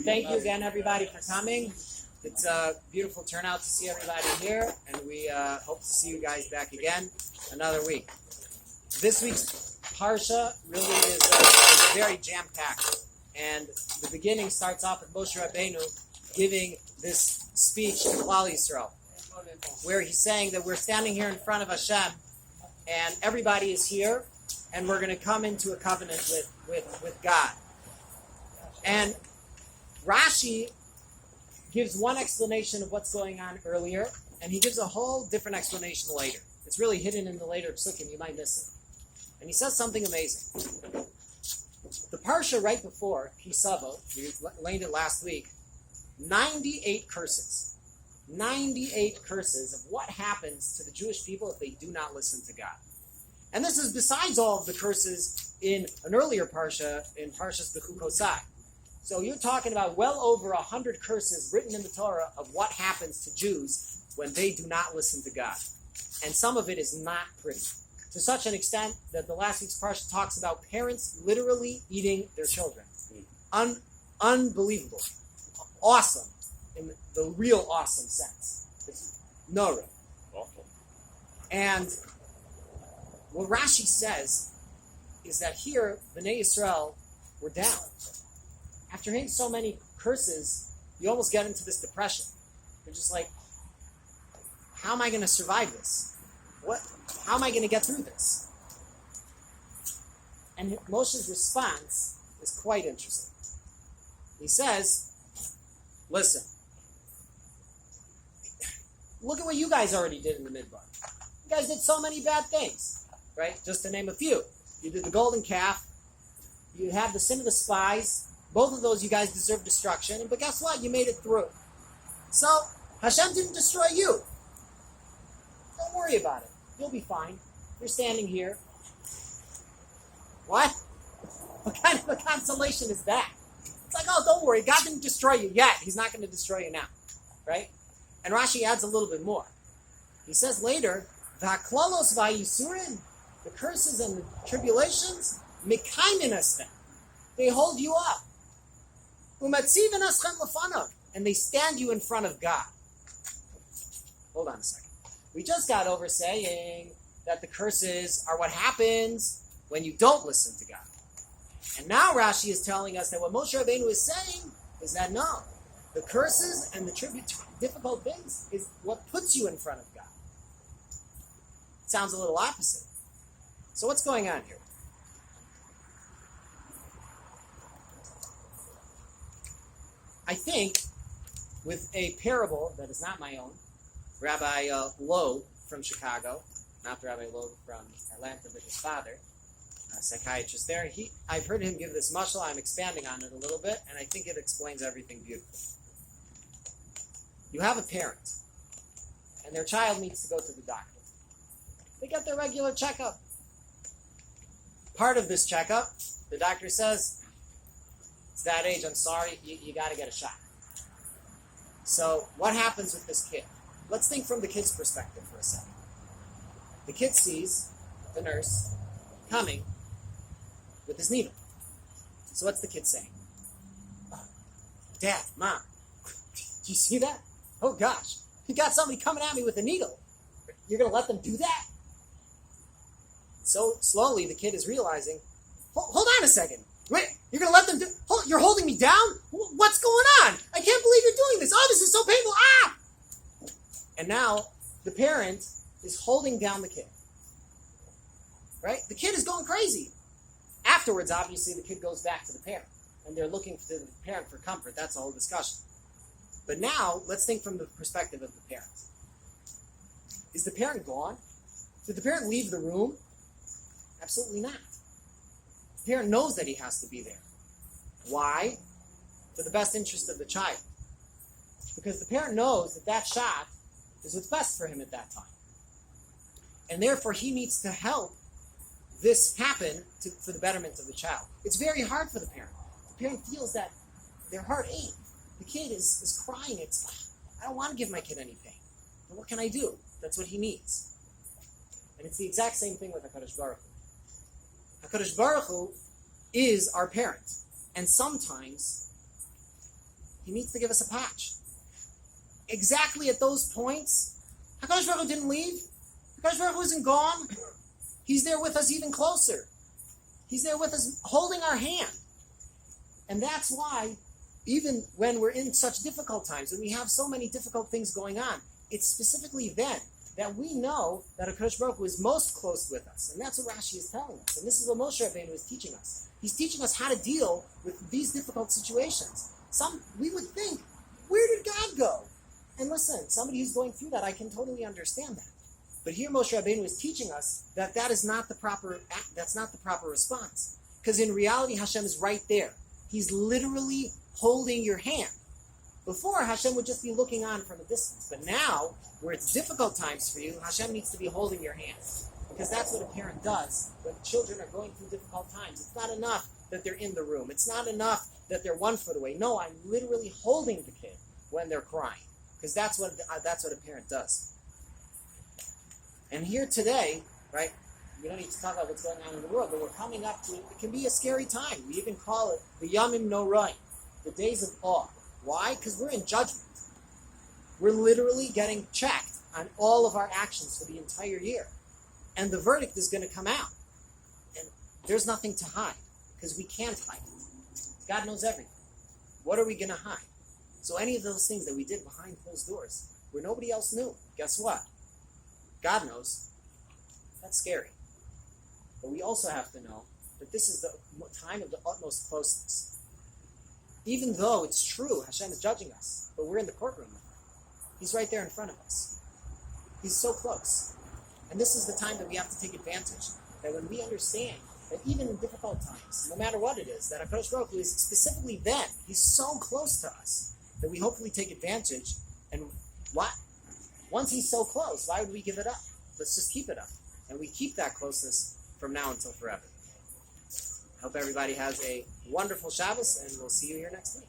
Thank you again, everybody, for coming. It's a beautiful turnout to see everybody here, and we hope to see you guys back again another week. This week's Parsha really is very jam-packed, and the beginning starts off with Moshe Rabbeinu giving this speech to Kollel Yisrael, where he's saying that we're standing here in front of Hashem, and everybody is here, and we're going to come into a covenant with God. And Rashi gives one explanation of what's going on earlier, and he gives a whole different explanation later. It's really hidden in the later psukim, you might miss it. And he says something amazing. The Parsha right before Kisavo, we learned it last week, 98 curses. 98 curses of what happens to the Jewish people if they do not listen to God. And this is besides all of the curses in an earlier Parsha, in Parshas Bechukosai. So you're talking about well over 100 curses written in the Torah of what happens to Jews when they do not listen to God. And some of it is not pretty. To such an extent that the last week's Parsha talks about parents literally eating their children. Unbelievable. Awesome. In the real awesome sense. It's Nora. Awful. And what Rashi says is that here, Bnei Yisrael were down. After hearing so many curses, you almost get into this depression. You're just like, how am I going to survive this? How am I going to get through this? And Moshe's response is quite interesting. He says, listen, look at what you guys already did in the Midbar. You guys did so many bad things, right? Just to name a few. You did the golden calf. You had the sin of the spies. Both of those you guys deserve destruction. But guess what? You made it through. So, Hashem didn't destroy you. Don't worry about it. You'll be fine. You're standing here. What? What kind of a consolation is that? It's like, oh, don't worry. God didn't destroy you yet. He's not going to destroy you now. Right? And Rashi adds a little bit more. He says later, V'haklalos v'yisurim, the curses and the tribulations, mikaimin astem. They hold you up. Umatziven aschem lefanav, and they stand you in front of God. Hold on a second. We just got over saying that the curses are what happens when you don't listen to God. And now Rashi is telling us that what Moshe Rabbeinu is saying is that no, the curses and the difficult things is what puts you in front of God. It sounds a little opposite. So what's going on here? I think with a parable that is not my own, Rabbi Loeb from Chicago, not Rabbi Loeb from Atlanta, but his father, a psychiatrist there. I've heard him give this mashal. I'm expanding on it a little bit, and I think it explains everything beautifully. You have a parent, and their child needs to go to the doctor. They get their regular checkup. Part of this checkup, the doctor says, it's that age, I'm sorry, you got to get a shot. So what happens with this kid? Let's think from the kid's perspective for a second. The kid sees the nurse coming with his needle. So what's the kid saying? Dad, Mom, do you see that? Oh gosh, you got somebody coming at me with a needle. You're going to let them do that? So slowly the kid is realizing, hold on a second. Wait, you're going to let them do... You're holding me down? What's going on? I can't believe you're doing this. Oh, this is so painful. Ah! And now the parent is holding down the kid. Right? The kid is going crazy. Afterwards, obviously, the kid goes back to the parent. And they're looking to the parent for comfort. That's a whole discussion. But now, let's think from the perspective of the parent. Is the parent gone? Did the parent leave the room? Absolutely not. The parent knows that he has to be there. Why? For the best interest of the child. Because the parent knows that that shot is what's best for him at that time. And therefore, he needs to help this happen for the betterment of the child. It's very hard for the parent. The parent feels that their heart ain't. The kid is crying. I don't want to give my kid any pain. But what can I do? That's what he needs. And it's the exact same thing with HaKadosh Baruch Hu. HaKadosh Baruch Hu is our parent. And sometimes he needs to give us a patch. Exactly at those points, HaKadosh Baruch Hu didn't leave. HaKadosh Baruch Hu isn't gone. He's there with us even closer. He's there with us holding our hand. And that's why, even when we're in such difficult times, when we have so many difficult things going on, it's specifically then that we know that HaKadosh Baruch Hu is most close with us. And that's what Rashi is telling us. And this is what Moshe Rabbeinu is teaching us. He's teaching us how to deal with these difficult situations. We would think, where did God go? And listen, somebody who's going through that, I can totally understand that. But here Moshe Rabbeinu is teaching us that that's not the proper response. Because in reality, Hashem is right there. He's literally holding your hand. Before, Hashem would just be looking on from a distance. But now, where it's difficult times for you, Hashem needs to be holding your hand. Because that's what a parent does when children are going through difficult times. It's not enough that they're in the room. It's not enough that they're 1 foot away. No, I'm literally holding the kid when they're crying. Because that's what a parent does. And here today, right, we don't need to talk about what's going on in the world, but we're coming up to, it can be a scary time. We even call it the Yamim Norai, the days of awe. Why? Because we're in judgment. We're literally getting checked on all of our actions for the entire year. And the verdict is going to come out. And there's nothing to hide, because we can't hide it. God knows everything. What are we going to hide? So any of those things that we did behind closed doors, where nobody else knew, guess what? God knows. That's scary. But we also have to know that this is the time of the utmost closeness. Even though it's true, Hashem is judging us, but we're in the courtroom with him. He's right there in front of us. He's so close. And this is the time that we have to take advantage. That when we understand that even in difficult times, no matter what it is, that HaKadosh Baruch Hu is specifically then, he's so close to us, that we hopefully take advantage. And once he's so close, why would we give it up? Let's just keep it up. And we keep that closeness from now until forever. I hope everybody has a wonderful Shabbos, and we'll see you here next week.